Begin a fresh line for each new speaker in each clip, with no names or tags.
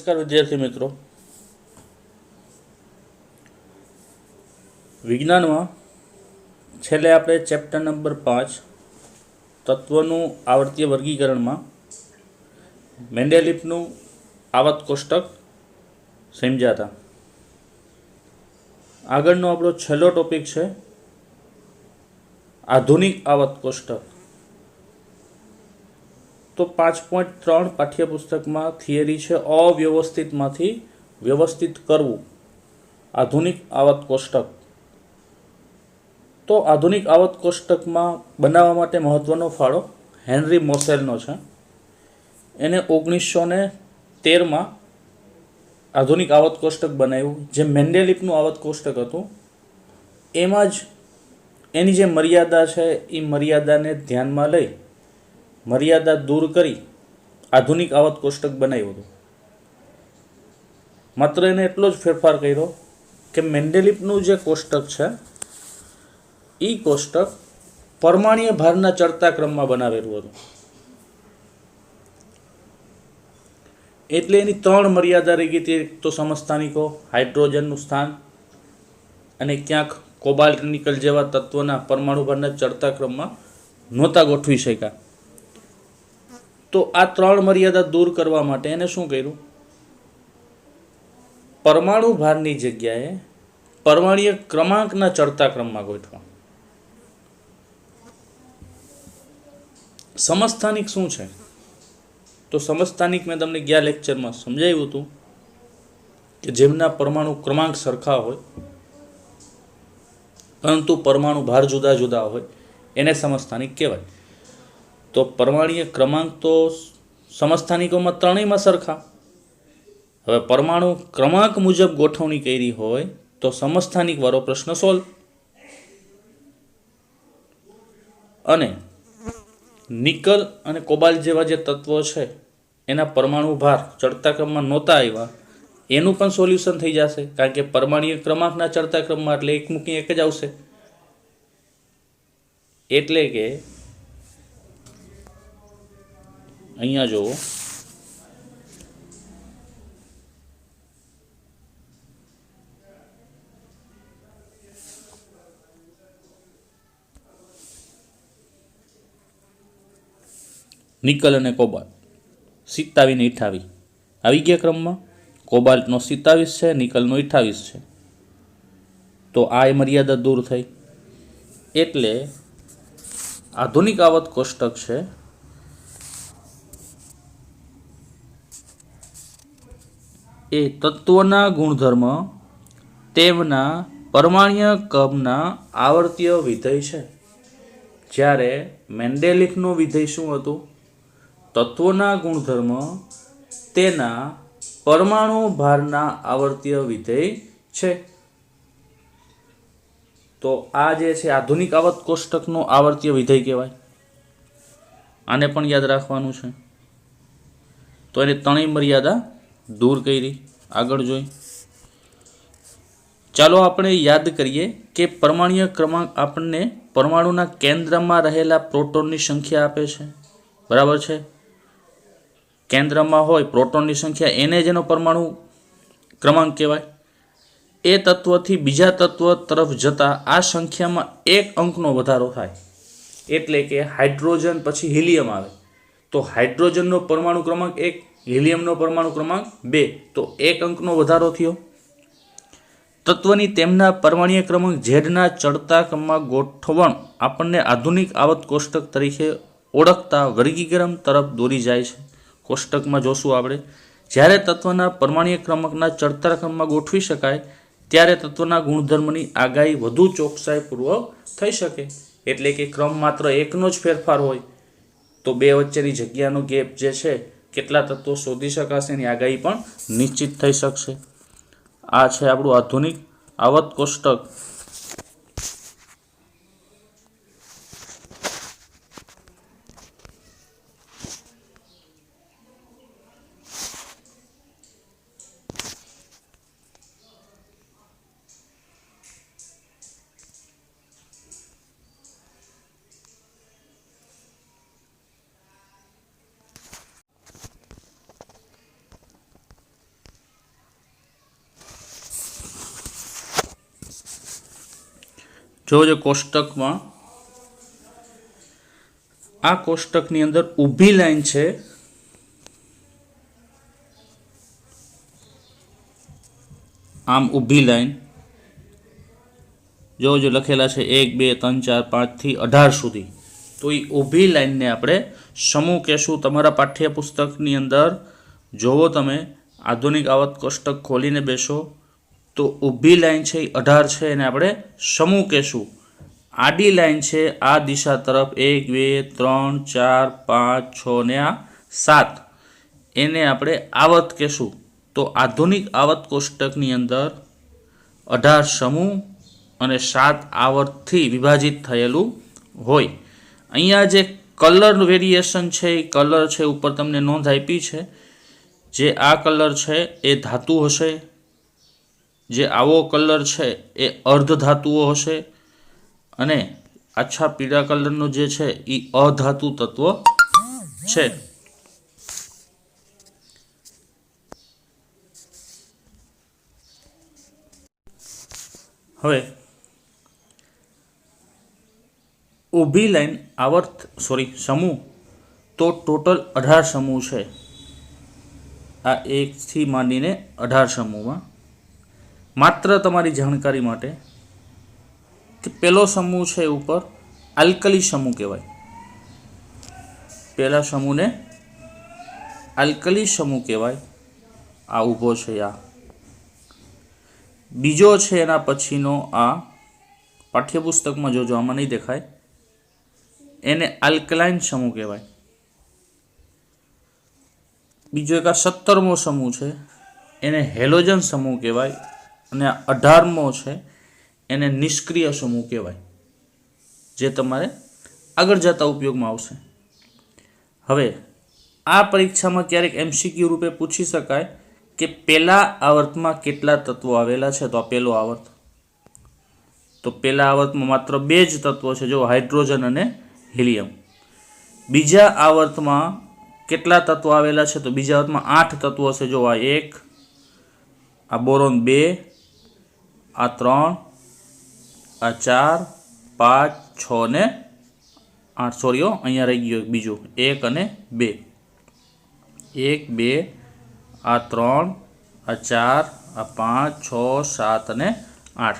नमस्कार विद्यार्थी मित्रों। विज्ञान में छेल्ले आपणे चेप्टर नंबर 5 तत्वों आवर्तीय वर्गीकरण में मेंडेलिफनु आवत कोष्टक समझ्या था। आगळनो आपणो छेल्लो टॉपिक है आधुनिक आवत कोष्टक। तो 5.3 पाठ्यपुस्तक में थियरी है अव्यवस्थित में व्यवस्थित करवू आधुनिक आवत कोष्टक। तो आधुनिक आवत कोष्टक में बनावा माटे महत्वनो फाळो हेनरी मोसेलनो छे। एने 1913 में आधुनिक आवत कोष्टक बनाव्युं। जे मेंडेलिफनु आवत कोष्टक हतुं एमां ज एनी जे मर्यादा है ए मर्यादा ने ध्यान में लई मर्यादा दूर करी आधुनिक आवत कोष्टक बनाव्युं हतुं। मात्र एने एटलो ज फेरफार कर्यो के मेंडेलिफनु जे कोष्टक छे ई कोष्टक परमाणुय भारना चढ़ता क्रम में बनावेલું હતું। એટલે એની ત્રણ મર્યાદા રહી ગઈ। તો સમસ્થાનિકો, હાઇડ્રોજનનું સ્થાન અને ક્યાંક કોબાલ્ટ નિકલ જેવા તત્વોના પરમાણુ ભારના ચડતા ક્રમમાં નહોતા ગોઠવી શક્યા। તો આ ત્રણ મર્યાદા દૂર કરવા માટે એને શું કર્યું? પરમાણુ ભારની જગ્યાએ પરમાણુય ક્રમાંકના ચડતા ક્રમમાં ગોઠવા। समस्थानिक शू है? तो समस्थानिक में तमने गया लेक्चर में समझाव्युं हतुं कि जेमना परमाणु क्रमांक सरखा होय परंतु परमाणु भार जुदा जुदा होय एने समस्थानिक कहेवाय। तो परमाणुय क्रमांक तो समस्थानिकों में त्रणेय में सरखा। हवे परमाणु क्रमांक मुजब गोठवणी करी होय तो समस्थानिक वाळो प्रश्न सोल्व। अने निकल और कोबाल्ट जेवा जे तत्वों है एना परमाणु भार चढ़ता क्रम में नहोता आव्या एनुं पण सोल्यूशन थई जशे। कारण के परमाणुय क्रमांकना चढ़ता क्रम में एटले एक मूकी एक ज आवशे। एटले के अहींया जो निकल और कोबाल्ट 27 ने 28 आई गया क्रम में। कोबाल्ट नो 27 है, निकल नो 28 है। तो आ मर्यादा दूर थई एटले आधुनिक आवत कोष्टक है ए तत्वना गुणधर्म तेमना परमाणुय क्रमना आवर्तीय विधेय है। ज्यारे मेंडेलिफनो विधेय शुं हतुं? तत्वोना गुणधर्म तेना परमाणु भारना आवर्तीय विधेय छे। तो आ जे छे आधुनिक आवत कोष्टकनो आवर्तीय विधेय कहेवाय। आने पण याद राखवानुं छे। तो एने त्रणेय मर्यादा दूर करी। आगळ जोई चालो आपणे याद करिए कि परमाणुय क्रमांक आपने परमाणुना केंद्र में रहेला प्रोटोननी संख्या आपे छे। बराबर छे? केंद्र में होय प्रोटोननी संख्या एने जेनो परमाणु क्रमांक कहेवाय। ए तत्वथी बीजा तत्व तरफ जता आ संख्या में एक अंकनो वधारो थाय एटले के हाइड्रोजन पछी हीलियम आवे। तो हाइड्रोजननो परमाणु क्रमांक 1, हीलियमनो परमाणु क्रमांक 2, तो एक अंकनो वधारो थयो। तत्वनी तेमना परमाणुय क्रमांक झेडना चढ़ता क्रममां गोठवण आपणने आधुनिक आवत कोष्टक तरीके ओळखता वर्गीकरण तरफ दोरी जाय छे। कोष्टक में जोशुं आपणे ज्यारे तत्वना परमाणुय क्रमांकना चढ़ता क्रममां गोठवी शकाय त्यारे तत्वना गुणधर्मनी आगाही वधु चोकसाईपूर्वक थई शके। एटले के क्रम मात्र एकनो ज फेरफार होय तो बे वच्चेनी जग्यानो गेप जे छे केटला तत्वो शोधी शकाशे एनी आगाही पण निश्चित थई शकशे। आ छे आपणुं आधुनिक आवत कोष्टक। जो कोष्टक में आ कोष्टक नी अंदर ऊभी लाइन है, आम ऊभी लाइन जो लखेला है 1 2 3 4 5 થી 18 सुधी। तो ये ऊभी लाइन ने आपणे समूह कहेशुं। तमारा पाठ्यपुस्तकनी अंदर जोवो तमे आधुनिक आवत कोष्टक खोलीने बेसो तो ऊभी लाइन है 18 है एने आपणे समूह कहेशुं। आडी लाइन है आ दिशा तरफ 1 2 3 4 5 6 ने आ 7 एने आपणे आवत कहेशुं। तो आधुनिक आवत कोष्टकनी अंदर 18 समूह અને 7 આવર્તથી વિભાજિત થયેલું હોય। અહીંયા જે કલર વેરિએશન છે એ કલર છે ઉપર તમને નોંધ આપી છે। જે આ કલર છે એ ધાતુ હશે, જે આવો કલર છે એ અર્ધ ધાતુઓ હશે અને આછા પીળા કલરનો જે છે એ અધાતુ તત્વ છે। હવે ऊभी लाइन आवर्त समूह तो टोटल 18 समूह है। आ 1 થી માંડીને 18 समूह में मात्र तमारी जानकारी माटे कि पहलो समूह है ऊपर आल्कली समूह कहवाय। पहला समूह ने आल्कली समूह कहवाय। आ ऊभो छे आ बीजो छे एना पछीनो आ पाठ्यपुस्तक में जो आमां नहीं देखाय एने आल्कलाइन समूह कहवाय। बीजो एक 17मो समूह है एने हेलोजन समूह कहवाय अने 18मो है एने निष्क्रिय समूह कहवाय, जे तमारे आगळ जता उपयोग में आवशे। हवे आ परीक्षा में क्यारेक एमसीक्यू रूपे पूछी शकाय कि पहला आवर्त में केटला तत्वो आवेला छे। तो आ पहलो आवर्त, तो पहला आवर्त में मात्र 2 ज तत्वो छे, जो हाइड्रोजन अने हीलियम। बीजा आवर्त में केटला तत्व आवेला छे? तो बीजा आवर्त में 8 तत्वो छे, जो आ 1, आ बोरोन 2, आ 3, आ 4, 5, 6 ने 8। सॉरी अहींया रही गयो बीजो 1 अने 2, 1 2 आ 3, आ 4, आ 5 6 7 अने 8।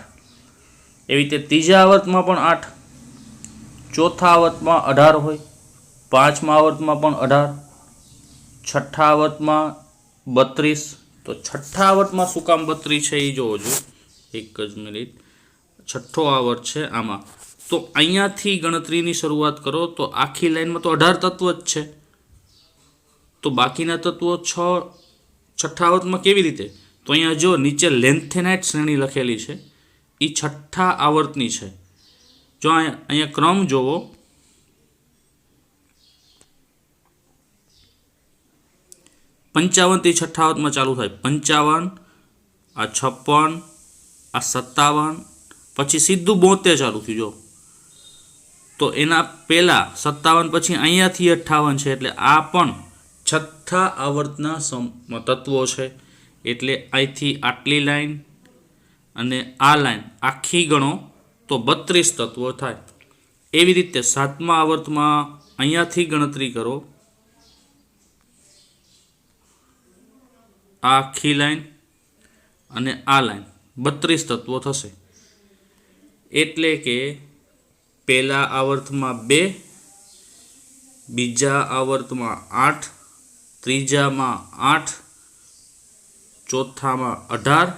एवी रीते तीजा आवर्त में पण 8, चौथा आवत में 18 होय, पांचमा आवत में पण 18, छठा आवत में 32। तो छठा आवत में शू काम 32 है जोवो जो एक ज मिनिट। छठो आवत है आमा। तो अहींयाथी गणतरीनी शरूआत करो तो आखी लाइन में तो 18 तत्व ज छे, तो बाकीना तत्वो छठा आवत में केवी रीते? तो अहींया जो नीचे लेंथेनाइट श्रेणी लखेली है ए छठा आवर्तनी है। जो अहींया क्रम जोवो, 55 થી छठा आवत में चालू थाय। 55 आ 56 आ 57 पछी सीधું 72 चालू थी। जो तो एना पहला 57 पछी अहींयाथी 58 छे, एटले आ पण छठा आवर्तना तत्वो छे। एटले અહીંથી આટલી લાઈન અને આ લાઈન આખી ગણો તો 32 તત્વો થાય। એવી રીતે સાતમા આવર્તમાં અહીંયાથી ગણતરી કરો, આ આખી લાઈન અને આ લાઈન 32 તત્વો થશે। એટલે કે પહેલા આવર્તમાં 2, બીજા આવર્તમાં 8, ત્રીજામાં 8, चौथाમાં 18,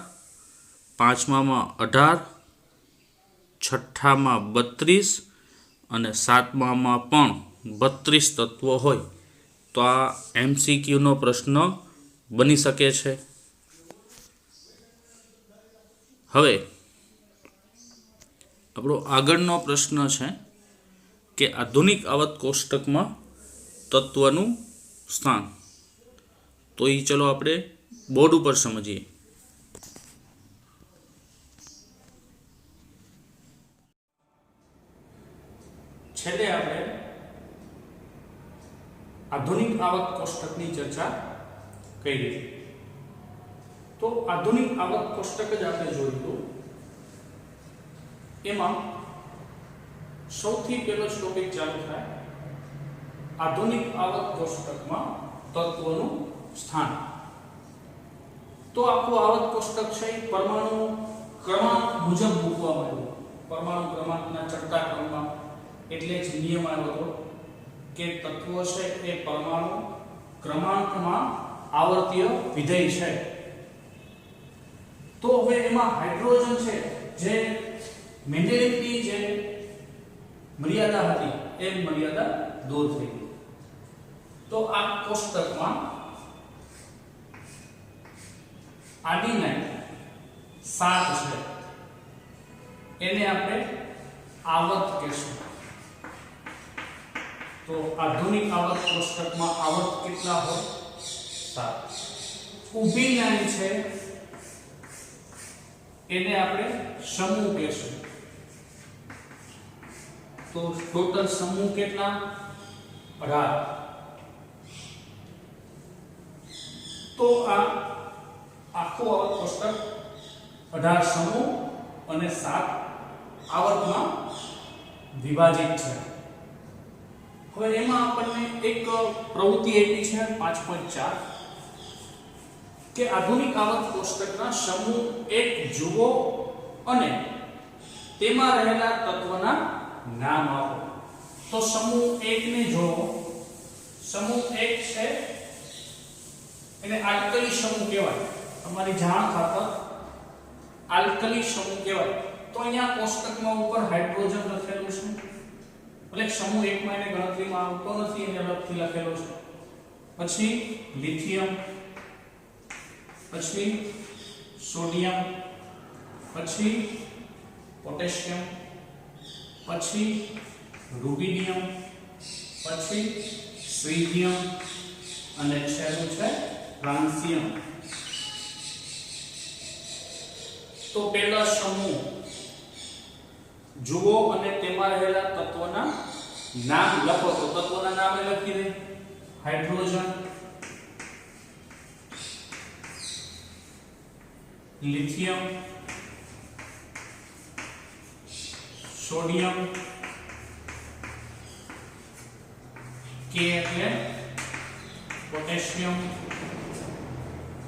પાંચમામાં 18, છઠ્ઠામાં 32 અને સાતમામાં પણ 32 તત્વો હોય તો આ એમસીક્યુનો પ્રશ્ન બની શકે છે। હવે આપણો આગળનો પ્રશ્ન છે કે આધુનિક આવત કોષ્ટકમાં તત્વનું સ્થાન। તો એ ચલો આપણે बोर्ड पर समझिए। छेल्ले आपणे आधुनिक आवक कोष्टकनी चर्चा करी। तो आधुनिक आवक कोष्टक ज आपणे जोयुं। एमां સૌથી પહેલો જ ટોપિક ચાલુ થાય આધુનિક આવર્ત કોષ્ટકમાં તત્વોનું સ્થાન. તો આખું આવર્ત કોષ્ટક છે એ પરમાણુ ક્રમાંક મુજબ મૂકવામાં આવ્યું. પરમાણુ ક્રમાંકના ચડતા ક્રમમાં, એટલે જ નિયમ આવ્યો હતો કે તત્વો છે એ પરમાણુ ક્રમાંકમાં આવર્તીય વિધેય છે. તો હવે એમાં હાઇડ્રોજન છે જે મેન્ડેલિકની જે મર્યાદા હતી એ મર્યાદા દૂર થઈ ગઈ. તો આ કોષ્ટકમાં આર્ડિનાઇન 7 છે, એને આપણે આવર્ત કહેશું. તો આધુનિક આવર્ત કોષ્ટકમાં આવર્ત કેટલા હોય? 7. ઊભી લાઈન છે એને આપણે સમૂહ કહેશું. તો ટોટલ સમૂહ કેટલા? 18. તો આ આખો આવર્ત કોષ્ટક 18 સમૂહ અને 7 આવર્તમાં વિભાજિત છે. હવે એમાં આપણને એક પ્રવૃત્તિ આપી છે 5.4 કે આધુનિક આવર્ત કોષ્ટકના સમૂહ 1 જુઓ અને તેમાં રહેલા તત્વના નામ આપો. તો સમૂહ 1 ને જોવો. સમૂહ 1 છે એને આલ્કલી સમૂહ કહેવાય. તમારી જાણ ખાતર આલ્કલી સમૂહ કહેવાય. તો અહીંયા કોષ્ટકમાં ઉપર હાઇડ્રોજન લખેલું છે, એટલે સમૂહ 1 માં એને ગણતરીમાં આવતો નથી, એને અલગથી લખેલો છે. પછી લિથિયમ, પછી સોડિયમ, પછી પોટેશિયમ, પછી રૂબિડિયમ, પછી સ્ટ્રિથિયમ અને છેલ્લું છે ફ્રાન્સિયમ. તો પહેલા સમૂહ જુઓ અને તેમાં રહેલા તત્વોના નામ લખો. તો તત્વોના નામ લખી દે. હાઇડ્રોજન, લિથિયમ, સોડિયમ, કે એટલે potassium,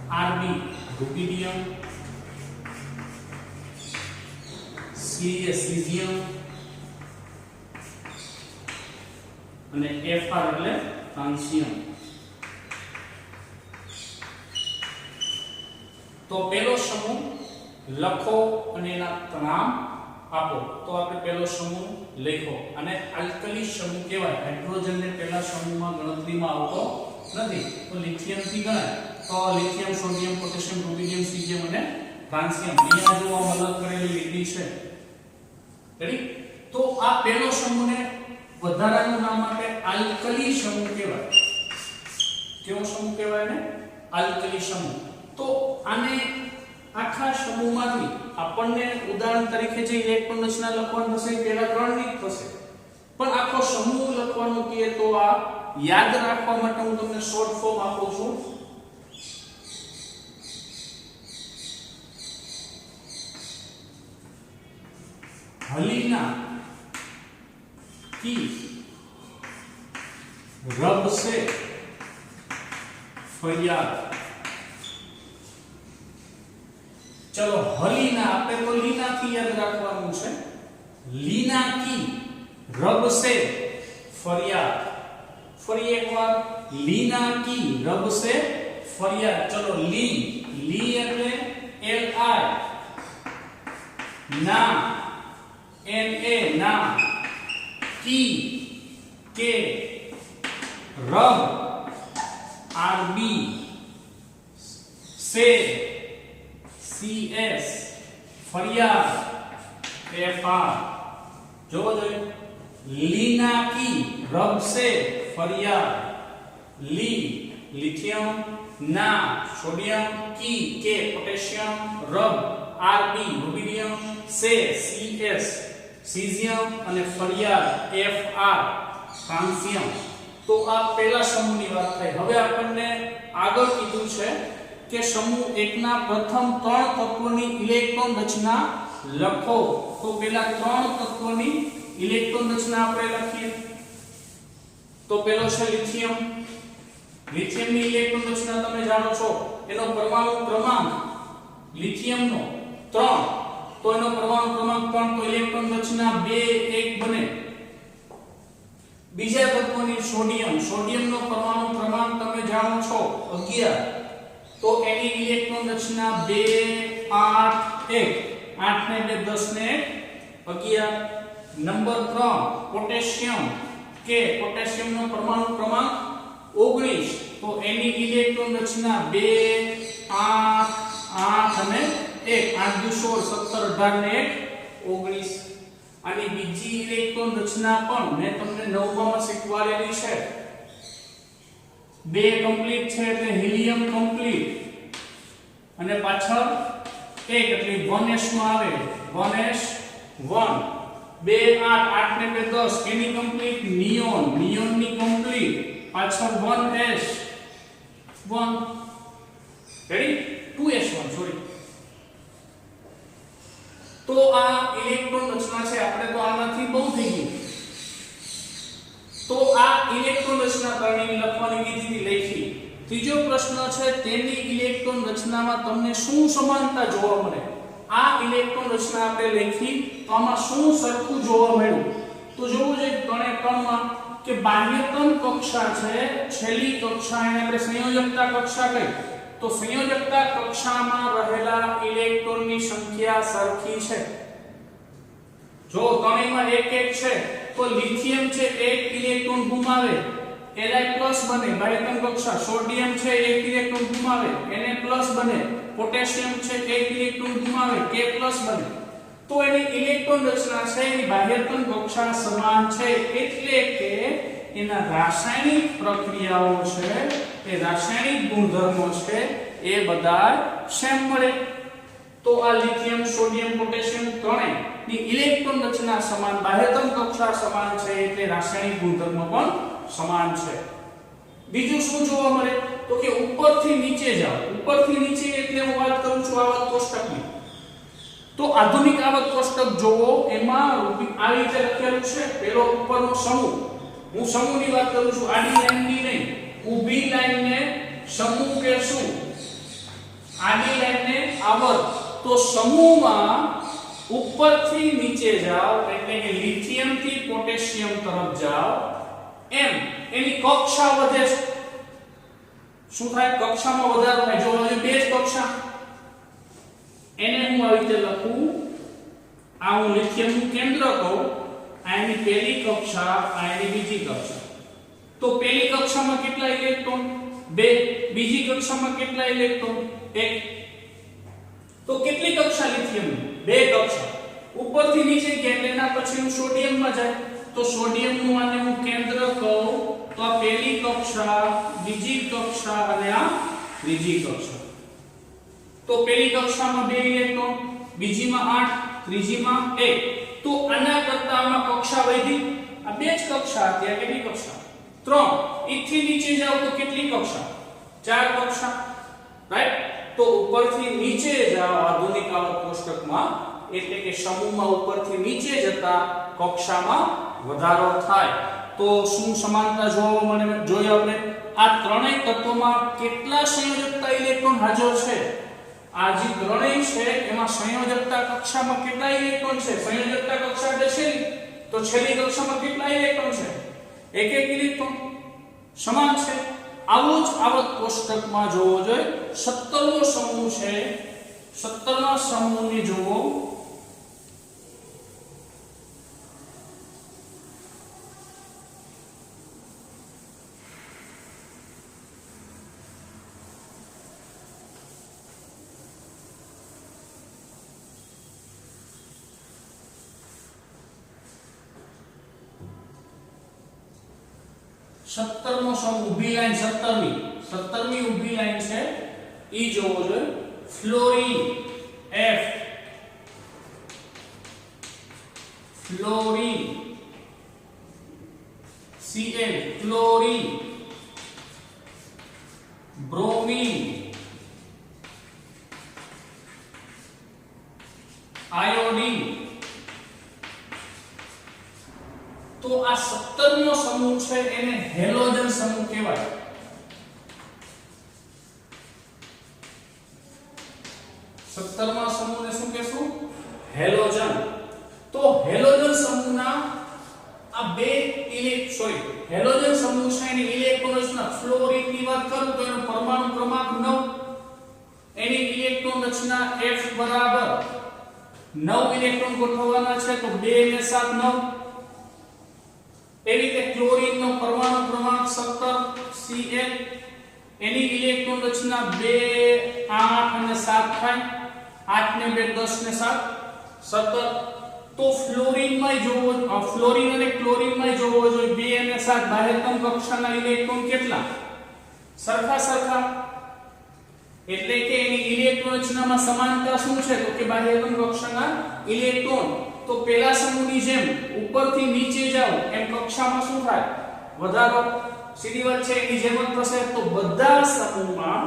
RB rubidium, C caesium અને એફઆર એટલે ફ્રાન્સિયમ. તો પહેલો સમૂહ લખો અને એના નામ આપો. તો આપણે પહેલો સમૂહ લખો અને આલ્કલી સમૂહ કહેવાય. હાઇડ્રોજન ને પહેલા સમૂહમાં ગણતરીમાં આવતો નથી, તો લિથિયમ થી ગણાય. તો lithium, sodium, potassium, rubidium, caesium અને ફ્રાન્સિયમ. અહીંયા જો આ અલગ કરેલી લીટી છે, રેડી? તો આ પહેલો સમૂહને વધારાનું નામ આપે આલ્કલી સમૂહ કહેવાય. કેવો સમૂહ કહેવાય ને? આલ્કલી સમૂહ. તો આને આખા સમૂહમાંથી આપણને ઉદાહરણ તરીકે જે ઇલેક્ટ્રોન રચના લખવાનું થશે પહેલા 3 ની થશે, પણ આખો સમૂહ લખવાનું કહે તો આ યાદ રાખવા માટે હું તમને શોર્ટ ફોર્મ આપું છું. हलीना की रब से फरियाद. चलो हलीना आपने तो लीना की याद रखવાનું છે. लीना की रब से फरियाद. ફરી એકવાર लीना की रब से फरियाद. चलो ली ली એટલે L I ના NA ના की के रब RB से CS फरियाद FR. जो लीना की रब से फरियाद. ली लिथियम ना सोडियम की के पोटेशियम रब RB रुबिडियम से CS सीजियम અને ફરિયાદ FR ફ્રાન્સિયમ. તો આ પહેલા સમૂહની વાત થઈ. હવે આપણને આગળ કીધું છે કે સમૂહ 1 ના પ્રથમ 3 તત્વોની ઇલેક્ટ્રોન રચના લખો. તો પહેલા 3 તત્વોની ઇલેક્ટ્રોન રચના આપણે લખીએ તો પેલો છે લિથિયમ. લિથિયમની ઇલેક્ટ્રોન રચના તમે જાણો છો, એનો પરમાણુ ક્રમાંક લિથિયમનો 3, તો એનો પરમાણુ ક્રમાંક 3, તો ઇલેક્ટ્રોન રચના 2 1 બને. બીજા તત્વની સોડિયમ, સોડિયમનો પરમાણુ ક્રમાંક તમે જાણો છો 11, તો એની ઇલેક્ટ્રોન રચના 2 8 1, 8 ને 2 10 ને 11. નંબર 3 પોટેશિયમ, કે પોટેશિયમનો પરમાણુ ક્રમાંક 19, તો એની ઇલેક્ટ્રોન રચના 2 8 8 અને 1, 8 દુ 16 17 18 ને 19. આની બીજી ઇલેક્ટ્રોન રચના પણ મેં તમને 9માં શીખવાડેલી છે. 2 કમ્પ્લીટ છે એટલે હિલિયમ કમ્પ્લીટ, અને પાછળ 1 એટલે 1s માં આવે 1s 1. 2 8 8 ને 2 10 એની કમ્પ્લીટ નિયોન, નિયોનની કમ્પ્લીટ, પાછળ 1s 1 રેડી 2s1 સોરી. તો આ ઇલેક્ટ્રોન રચના છે. આપણે તો આનાથી બહુ થઈ ગયું. તો આ ઇલેક્ટ્રોન રચના કરણી લખવાની કીધી લખી. ત્રીજો પ્રશ્ન છે તેની ઇલેક્ટ્રોન રચનામાં તમને શું સમાનતા જોવા મળે? આ ઇલેક્ટ્રોન રચના આપણે લખી તો આમાં શું સરખું જોવા મળ્યું? તો જોવું જોઈએ ત્રણે ત્રણમાં કે બાહ્યતમ કક્ષા છે, છેલ્લી કક્ષા એને આપણે સંયોજકતા કક્ષા કહી, તો સંયોજકતા કક્ષામાં રહેલા ઇલેક્ટ્રોનની સંખ્યા સરખી છે. જો ત્રણેયમાં એક એક છે તો લિથિયમ છે 1 ઇલેક્ટ્રોન ગુમાવે, Li+ બને બાહ્યતમ કક્ષા. સોડિયમ છે 1 ઇલેક્ટ્રોન ગુમાવે, Na+ બને. પોટેશિયમ છે 1 ઇલેક્ટ્રોન ગુમાવે, K+ બને. તો એની ઇલેક્ટ્રોન રચના છે એની બાહ્યતમ કક્ષા સમાન છે, એટલે કે એના રાસાયણિક પ્રક્રિયાઓ છે, એ રાસાયણિક ગુણધર્મો છે એ બધા સેમ મળે. તો આ લિથિયમ, સોડિયમ, પોટેશિયમ ત્રણેયની ઇલેક્ટ્રોન રચના સમાન, બાહ્યતમ કક્ષા સમાન છે, એટલે રાસાયણિક ગુણધર્મો પણ સમાન છે. બીજું શું જોવા મળે? તો કે ઉપરથી નીચે જાઓ. ઉપરથી નીચે એટલે હું વાત કરું છું આવર્ત કોષ્ટકની. તો આધુનિક આવર્ત કોષ્ટક જોવો, એમાં આવી રીતે લખેલું છે પેલો ઉપરનો સમૂહ. હું સમૂહની વાત કરું છું, આડી લાઈનની નહીં. ઊભી લાઈનને સમૂહ કહેશું, આડી લાઈનને આવર્ત. તો સમૂહમાં ઉપરથી નીચે જાઓ એટલે કે લિથિયમ થી પોટેશિયમ તરફ જાઓ, એમ એની કક્ષા વધે છે. શું થાય? કક્ષામાં વધારો થાય. જો હવે બે જ કક્ષા, એને હું આવી રીતે લખું, આ હું લિથિયમનું કેન્દ્ર કહું, આ એની પહેલી કક્ષા, આ એની બીજી કક્ષા. તો પહેલી કક્ષામાં કેટલા ઇલેક્ટ્રોન? 2. બીજી કક્ષામાં કેટલા ઇલેક્ટ્રોન? 1. તો કેટલી કક્ષા લિથિયમની? 2 કક્ષા. ઉપરથી નીચે ગયા એટલે એના પછી હું સોડિયમમાં જાય, તો સોડિયમનું આને હું કેન્દ્ર કહું, તો આ પહેલી કક્ષા, બીજી કક્ષા અને આ ત્રીજી કક્ષા. તો પહેલી કક્ષામાં 2 ઇલેક્ટ્રોન, બીજીમાં 8, ત્રીજીમાં 1. તો આના કરતા આમાં કક્ષા વધી. આ બે જ કક્ષા હતી. આ કેટલી કક્ષા? 3. એકથી નીચે જાવ તો કેટલી કક્ષા? 4 કક્ષા. રાઈટ? તો ઉપરથી નીચે જાવ આધુનિક આવર્ત કોષ્ટકમાં, એટલે કે સમૂહમાં ઉપરથી નીચે જતા કક્ષામાં વધારો થાય. તો શું સમાનતા જોવા મળે? જોઈએ આપણે આ ત્રણેય તત્વોમાં કેટલા સંયોજકતા ઇલેક્ટ્રોન હાજર છે. આ જે ત્રણેય છે એમાં સંયોજકતા કક્ષામાં કેટલા ઇલેક્ટ્રોન છે? સંયોજકતા કક્ષા એટલે છેલ્લી, તો છેલ્લી કક્ષામાં કેટલા ઇલેક્ટ્રોન છે? 1 ઇલેક્ટ્રોન. સમાન છે. આવું જ આવર્ત કોષ્ટકમાં જોવો જોઈએ. 17મો સમૂહ છે, 17મા સમૂહની જોવો. સત્તરમો સમૂહ ઊભી લાઈન 17મી ઊભી લાઈન છે ઈ જોવો જોઈએ. Fluorine F, fluorine Cl, chlorine, bromine, iodine, તો આ 17 નો સમૂહ છે એને હેલોજન સમૂહ કહેવાય। 17મા સમૂહને શું કહેશું? હેલોજન। તો હેલોજન સમૂહના આ બે હેલોજન સમૂહ છે એની ઇલેક્ટ્રોન રચના ફ્લોરીનની વાત કરું તો એનો પરમાણુ ક્રમાંક 9, એની ઇલેક્ટ્રોન રચના F બરાબર 9 ઇલેક્ટ્રોન ગોઠવવાના છે તો 2 ને 7 9। એવી રીતે ક્લોરીનનો પરમાણુ ક્રમાંક 17 Cl, એની ઇલેક્ટ્રોન રચના 2 8 અને 7 થાય। 8 ને 2 10 ને 7 17। તો ફ્લોરીનમાં ફ્લોરીન અને ક્લોરીનમાં જોવો જોઈએ 2 અને 7 બાહ્યતમ કક્ષાના ઇલેક્ટ્રોન કેટલા? સરખા। એટલે કે એની ઇલેક્ટ્રોન રચનામાં સમાનતા શું છે તો કે બાહ્યતમ કક્ષાના ઇલેક્ટ્રોન। તો પહેલા સમૂહની જેમ ઉપરથી નીચે જાવ એમ કક્ષામાં શું થાય? વધારો। સીધી વાત છે એની જેમ જ થશે। તો બધા સમૂહમાં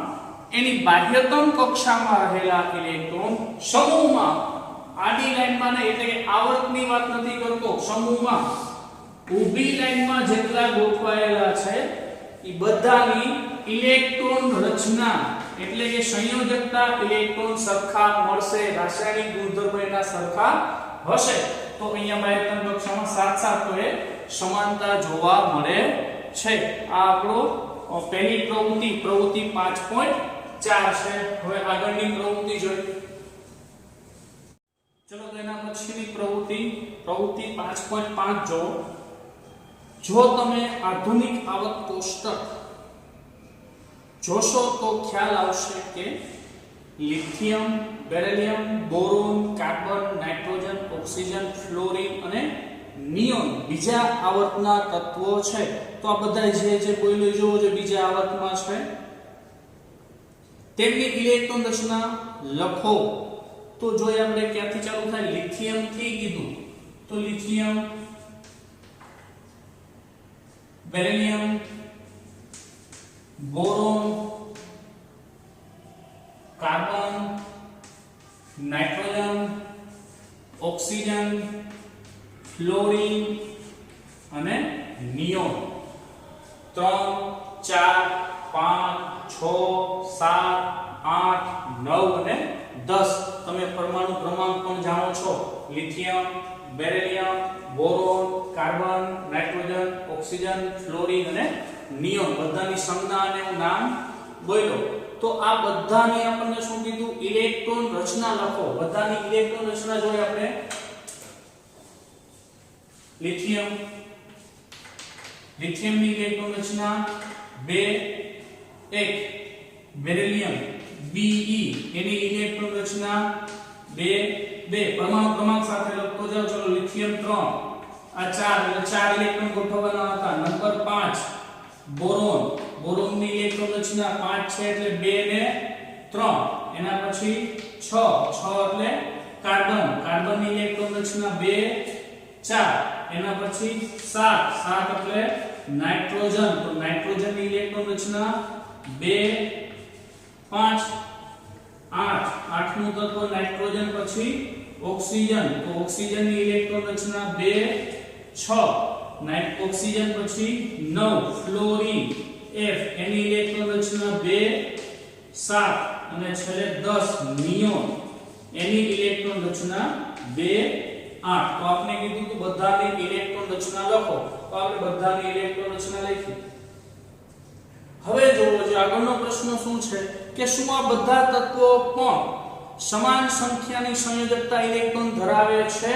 એની બાહ્યતમ કક્ષામાં રહેલા ઇલેક્ટ્રોન સમૂહમાં આડી લાઈનમાં નહીં, એટલે કે આવર્તની વાત નથી કરતો, સમૂહમાં ઊભી લાઈનમાં જેટલા ગોઠવાયેલા છે એ બધાની ઇલેક્ટ્રોન રચના એટલે કે સંયોજકતા ઇલેક્ટ્રોન સરખા મળશે, રાસાયણિક ગુણધર્મો એના સરખા હશે। તો અહીંયા બાહ્યતમ કક્ષામાં 7 તો એ સમાનતા જોવા મળે છે। આ આપણો પહેલી પ્રવૃત્તિ 5.4 છે। હવે આગળની પ્રવૃત્તિ જોઈએ। ચલો તો એના પછીની પ્રવૃત્તિ 5.5 જો તમે આધુનિક આવર્ત કોષ્ટક જોશો તો ખ્યાલ આવશે કે lithium, beryllium, boron, carbon, nitrogen, oxygen, fluorine અને નિયોન બીજા આવર્તના તત્વો છે। તો આ બધા જે બોલ્યો જોવો જે બીજા આવર્તમાં છે તેમની ઇલેક્ટ્રોન રચના લખો। તો જોઈએ આપણે ક્યાંથી ચાલુ થાય? લિથિયમ થી કીધું તો lithium, beryllium, boron, carbon, nitrogen, oxygen, fluorine અને નિયોન। 3 4 5 6 7 8 9 અને 10 તમે પરમાણુ ક્રમાંક પણ જાણો છો। Lithium, beryllium, boron, carbon, nitrogen, oxygen, fluorine અને નિયોન બધાની સંજ્ઞા અને નામ બોલ્યો। તો આ બધાની આપણને શું કીધું? ઇલેક્ટ્રોન રચના લખો। બધાની ઇલેક્ટ્રોન રચના જોઈએ આપણે। લિથિયમની ઇલેક્ટ્રોન રચના 2 1। બેરિલિયમ Be, એની ઇલેક્ટ્રોન રચના 2 2 પરમાણુ ક્રમાંક સાથે લખતો જાવ। ચલો લિથિયમ 3 આ 4 એટલે 4 ઇલેક્ટ્રોન ગોઠવવાના હતા। નંબર 5 બોરોનની ઇલેક્ટ્રોન રચના 5 છે એટલે 2 ને 3। એના પછી 6 એટલે કાર્બનની ઇલેક્ટ્રોન રચના 2 4। એના પછી 7 એટલે નાઇટ્રોજન, તો નાઇટ્રોજનની ઇલેક્ટ્રોન રચના 2 5 8 8નું તત્વ નાઇટ્રોજન, પછી ઓક્સિજન, તો ઓક્સિજનની ઇલેક્ટ્રોન રચના 2 6 ઓક્સિજન, પછી 9 ફ્લોરિન F એની ઇલેક્ટ્રોન રચના 2 7 અને છેલ્લે 10 નિયોન એની ઇલેક્ટ્રોન રચના 2 8। તો આપણે કીધું કે બધાની ઇલેક્ટ્રોન રચના લખો, તો આપણે બધાની ઇલેક્ટ્રોન રચના લખી। હવે જોવો જે આગળનો પ્રશ્ન શું છે કે શું આ બધા તત્વો પણ સમાન સંખ્યાની સંયોજકતા ઇલેક્ટ્રોન ધરાવે છે?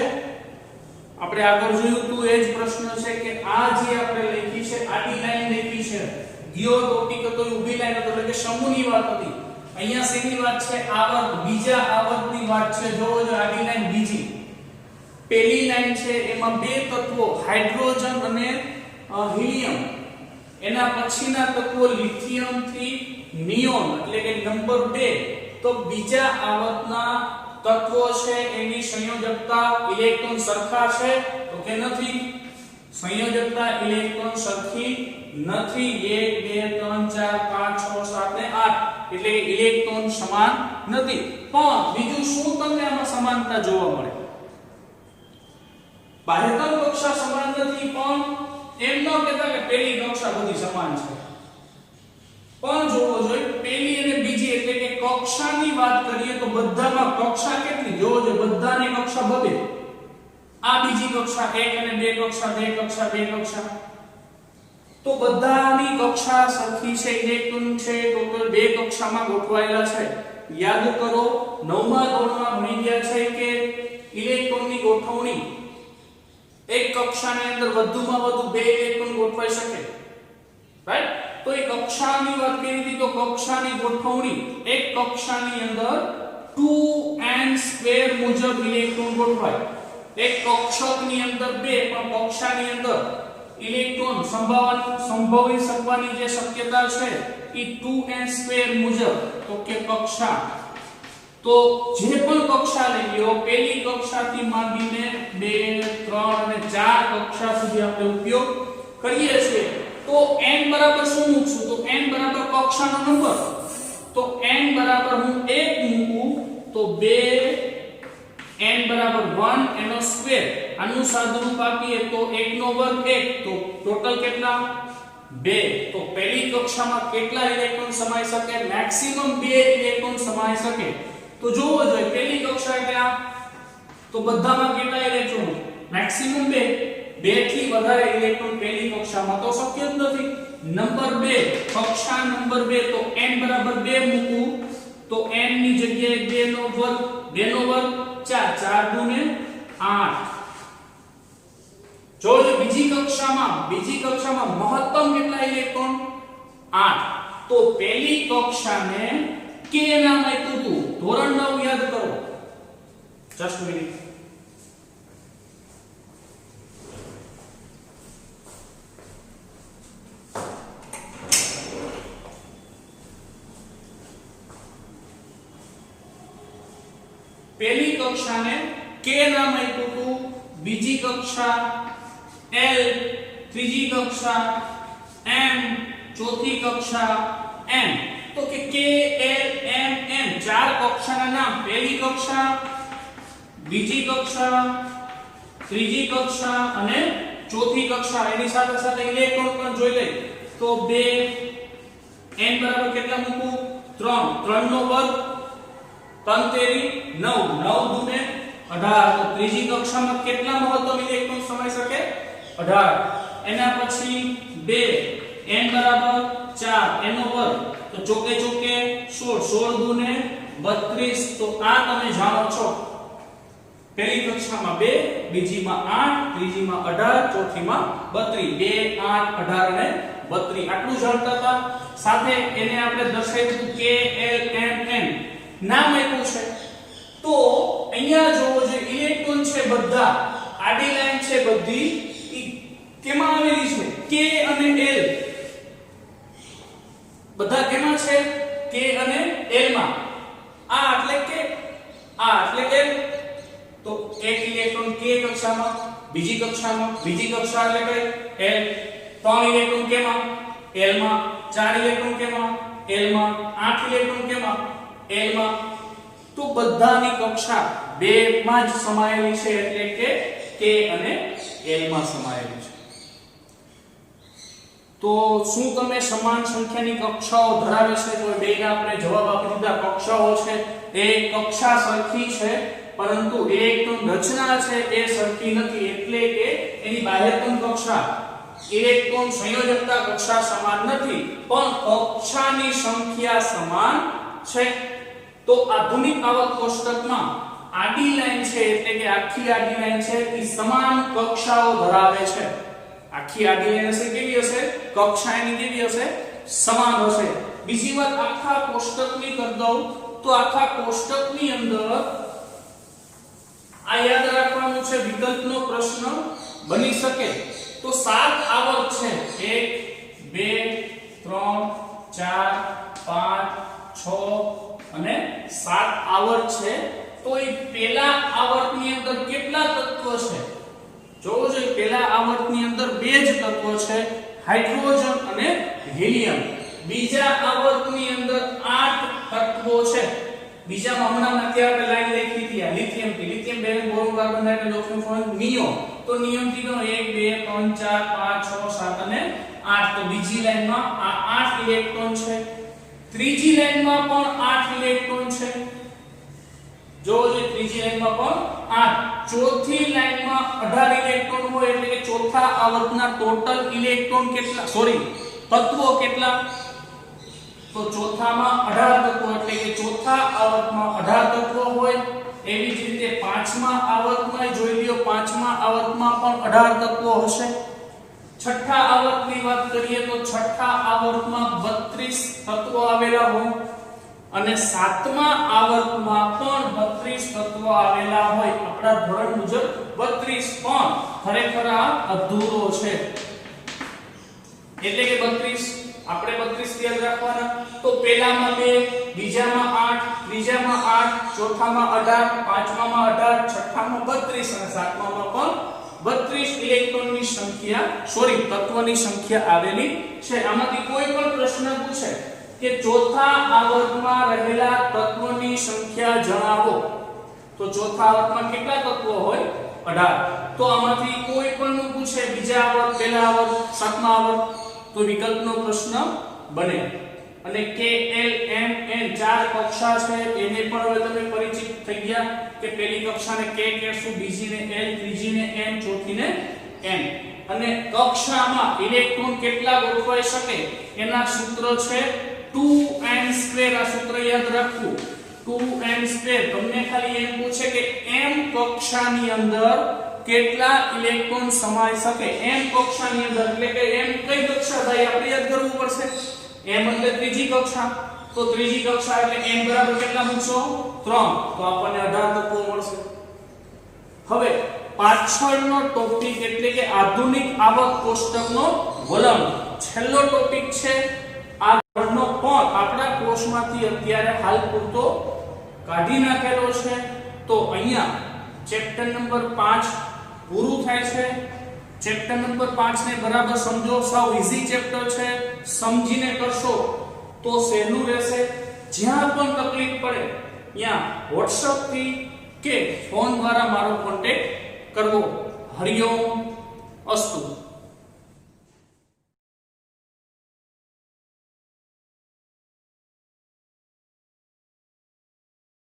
આપણે આગળ જોયું હતું એ જ પ્રશ્ન છે કે આ જે આપણે લખી છે આડી લાઈન લખી છે, ગિયો ટોપિક હતો ઊભી લાઈન હતો એટલે કે સમૂહની વાત હતી। અહીંયા શેની વાત છે? આવર્ત, બીજા આવર્તની વાત છે। જોવો જો આડી લાઈન બીજી પહેલી લાઈન છે એમાં બે તત્વો હાઇડ્રોજન અને હિલિયમ, એના પછીના તત્વો લિથિયમ થી નિયોન એટલે કે નંબર 2। તો બીજા આવર્તના તત્વો છે એની સંયોજકતા ઇલેક્ટ્રોન સરખા છે તો કે નથી? સંયોજકતા ઇલેક્ટ્રોન સરખી નથી। 1 2 3 4 5 6 7 ને 8 એટલે કે ઇલેક્ટ્રોન સમાન નથી। પણ બીજું શું તમને આમાં સમાનતા જોવા મળે? બાહ્યતમ કક્ષા સમાન નથી, પણ એમ ન કહેતા કે પેલી કક્ષા બધી સમાન છે, પણ જોવો જોઈએ પેલી અને બીજી એટલે કે કક્ષાની વાત કરીએ તો બધામાં કક્ષા કેટલી જોવો જોઈએ, બધાની કક્ષા બબે. આ બીજી કક્ષા 1 અને 2 કક્ષા 2 કક્ષા 2 કક્ષા, તો બધાની કક્ષા સરખી છે, ઇલેક્ટ્રોન છે ટોટલ 2 કક્ષામાં ગોઠવાયેલા છે. યાદ કરો 9મા ધોરણમાં ભણી ગયા છે કે ઇલેક્ટ્રોનની ગોઠવણી એક કક્ષાની અંદર વધુમાં વધુ 2 ઇલેક્ટ્રોન ગોઠવાઈ શકે, રાઈટ? તો એ કક્ષાની વાત કરી હતી તો કક્ષાની ગોઠવણી એક કક્ષાની અંદર 2n² મુજબ ઇલેક્ટ્રોન ગોઠવાય. એક કક્ષકની અંદર 2 પણ કક્ષાની અંદર ઇલેક્ટ્રોન સંભવી શકવાની જે શક્યતા છે એ 2n² મુજબ. તો કે કક્ષા, તો જે પણ કક્ષા લઈ લ્યો પહેલી કક્ષાથી માંડીને 2 3 અને 4 કક્ષા સુધી આપણે ઉપયોગ કરીએ છીએ. તો n બરાબર શું મૂકશું? તો n બરાબર કક્ષાનો નંબર, તો n બરાબર હું 1 મૂકું તો 2 n બરાબર 1 એનો સ્ક્વેર, આનું સાદુરૂપ આપીએ તો 1 નો વર્ગ 1, તો ટોટલ કેટલા 2. તો પહેલી કક્ષામાં કેટલા ઇલેક્ટ્રોન સમાઈ શકે? મેક્સિમમ 2 ઇલેક્ટ્રોન સમાઈ શકે. તો જોવો જોઈએ પહેલી કક્ષા એટલે આ, તો બધામાં કેટલા ઇલેક્ટ્રોન? મેક્સિમમ 2. 2 થી વધારે ઇલેક્ટ્રોન પહેલી કક્ષામાં તો શક્ય જ નથી. નંબર 2 કક્ષા નંબર 2, તો n બરાબર 2 મૂકું તો n ની જગ્યાએ 2 નો વર્ગ 4 4 દુને 8. જો બીજી કક્ષામાં મહત્તમ કેટલા ઇલેક્ટ્રોન? 8. તો પહેલી કક્ષાને k નામ આપ્યું હતું, ધોરણ 9 યાદ કરો. Just minute. પહેલી કક્ષાને k નામ આપ્યું હતું, બીજી કક્ષા L, ત્રીજી કક્ષા M, ચોથી કક્ષા N. તો કે K L M N ચાર કક્ષાના નામ. પહેલી કક્ષા, બીજી કક્ષા, ત્રીજી કક્ષા અને ચોથી કક્ષા. એની સાથે સાથે ઇલેક્ટ્રોન પણ જોઈ લઈએ. તો 2 n બરાબર કેટલા મૂકું? 3. 3 નો વર્ગ 3 તેરી 9, 9 દુને 18. તો ત્રીજી કક્ષામાં કેટલા મહત્તમ ઇલેક્ટ્રોન સમાઈ શકે? 18. એના પછી 2 n બરાબર 4 એનો વર્ગ, તો ચોકે 16, 16 દુને 32. તો આ તમે જાણો છો પહેલી કક્ષામાં 2, બીજીમાં 8, ત્રીજીમાં 18, ચોથીમાં 32. 2 8 18 અને 32 આટલું જાણતા હતા. સાથે એને આપણે દર્શાવ્યું કે L M N નામ આપ્યું છે. તો અહીંયા જોવો જે ઇલેક્ટ્રોન છે બધા આડી લાઈન છે બધી કેમાં આવેલી છે? K અને L. બધા કેમાં છે? K અને L માં. આ એટલે કે આ એટલે L. તો એક ઇલેક્ટ્રોન K કક્ષામાં, બીજી કક્ષામાં, બીજી કક્ષા એટલે કે L. 3 ઇલેક્ટ્રોન કેમાં? L માં. 4 ઇલેક્ટ્રોન કેમાં? L માં. 8 ઇલેક્ટ્રોન કેમાં? L માં. તો બધાની કક્ષા 2 માં જ સમાયેલી છે એટલે કે K અને L માં સમાયેલી છે. તો શું તમે સમાન સંખ્યાની કક્ષાઓ ધરાવે છે? તો બેના આપણે જવાબ આપી દીધા. કક્ષાઓ છે એ કક્ષા સરખી છે પરંતુ ઇલેક્ટ્રોન રચના છે એ સરખી નથી, એટલે કે એની બાહ્યતમ કક્ષા ઇલેક્ટ્રોન સંયોજકતા કક્ષા સમાન નથી, પણ કક્ષાની સંખ્યા સમાન છે. તો આધુનિક આવર્ત કોષ્ટકમાં આડી લાઈન છે એટલે કે આખી આડી લાઈન છે એ સમાન કક્ષાઓ ધરાવે છે. આખી આડી લાઈન હશે કેવી હશે? કક્ષા એની કેવી હશે? સમાન હશે. બીજી વાત આખા કોષ્ટકની કરી દઉં તો આખા કોષ્ટકની અંદર આ યાદ રાખવાનું છે, વિકલ્પનો પ્રશ્ન બની શકે. તો 7 આવર્ત છે. 1 2 3 4 5 6 અને 7 આવર્ત છે. તો એ પહેલા આવર્તની અંદર કેટલા તત્વો છે? જોવો જોઈએ પહેલા આવર્તની અંદર 2 જ તત્વો છે, હાઇડ્રોજન અને હિલિયમ. બીજા આવર્તની અંદર 8 તત્વો છે. બીજામાં હમણાં અત્યારે આપણે લાઈન લખી હતી લિથિયમ થી. Lithium barium boron carbon dioxide oxygen form neo તો નિયમ થી ગણો 1 2 3 4 5 6 7 અને 8 તો બીજી લાઈનમાં આ 8 ઇલેક્ટ્રોન છે ત્રીજી લાઈનમાં પણ 8 ઇલેક્ટ્રોન છે જો જે ત્રીજી લાઈનમાં પણ 8 ચોથી લાઈનમાં 18 ઇલેક્ટ્રોન હોય એટલે કે ચોથા આવર્તના ટોટલ ઇલેક્ટ્રોન કેટલા તત્વો કેટલા તો ચોથામાં 18 તત્વો એટલે કે ચોથા આવર્તમાં 18 તત્વો હોય એવી જ રીતે પાંચમા આવર્તમાં જોઈ લ્યો પાંચમા આવર્તમાં પણ 18 તત્વો હશે છઠ્ઠા આવર્તની વાત કરીએ તો છઠ્ઠા આવર્તમાં 32 તત્વો આવેલા હોય અને સાતમા આવર્તમાં પણ 32 તત્વો આવેલા હોય આપણા ધોરણ મુજબ 32 પણ ખરેખર આ અધૂરો છે એટલે કે 32 આપણે 32 યાદ રાખવાના તો પહેલામાં 2 બીજામાં 8 ત્રીજામાં 8 ચોથામાં 18 પાંચમામાં 18 છઠ્ઠામાં 32 અને સાતમામાં પણ 32 ઇલેક્ટ્રોનની સંખ્યા તત્વની સંખ્યા આવેલી છે આમાંથી કોઈ પણ પ્રશ્ન પૂછે કે ચોથા આવર્તમાં રહેલા તત્વોની સંખ્યા જણાવો તો ચોથા આવર્તમાં કેટલા તત્વો હોય 18 તો આમાંથી કોઈ પણ પૂછે બીજા આવર્ત પહેલા આવર્ત સાતમા આવર્ત તો વિકલ્પનો પ્રશ્ન બને અને કે એલ એમ એન ચાર કક્ષા છે એને પણ હવે તમે પરિચિત થઈ ગયા કે પહેલી કક્ષાને કે કહેશું બીજીને એલ ત્રીજીને એમ ચોથીને એમ અને કક્ષામાં ઇલેક્ટ્રોન કેટલા ગોઠવાઈ શકે એના સૂત્ર છે 2n² આ સૂત્ર યાદ રાખવું 2n² તમને ખાલી એમ પૂછે કે m કક્ષાની અંદર કેટલા ઇલેક્ટ્રોન સમાઈ શકે m કક્ષાની અંદર એટલે કે m કઈ કક્ષા થાય આપણે યાદ કરવું પડશે m એટલે ત્રીજી કક્ષા તો ત્રીજી કક્ષા એટલે m બરાબર કેટલા મૂકશો 3 તો આપણને 18 તત્વો મળશે હવે પાછળનો ટોપિક એટલે કે આધુનિક આવર્ત કોષ્ટકનો વલણ છેલ્લો ટોપિક છે આ ગણનો પણ આપણા કોર્સમાંથી અત્યારે હાલ પૂરતો કાઢી નાખેલો છે તો અહીંયા ચેપ્ટર નંબર 5 પૂરું થાય છે ચેપ્ટર નંબર 5 ને બરાબર સમજો સાવ ઈઝી ચેપ્ટર છે સમજીને કરશો તો સહેલું રહેશે જ્યાં પણ તકલીફ પડે ત્યાં WhatsApp થી કે ફોન દ્વારા મારો કોન્ટેક્ટ કરવો હરિઓમ અસ્તુ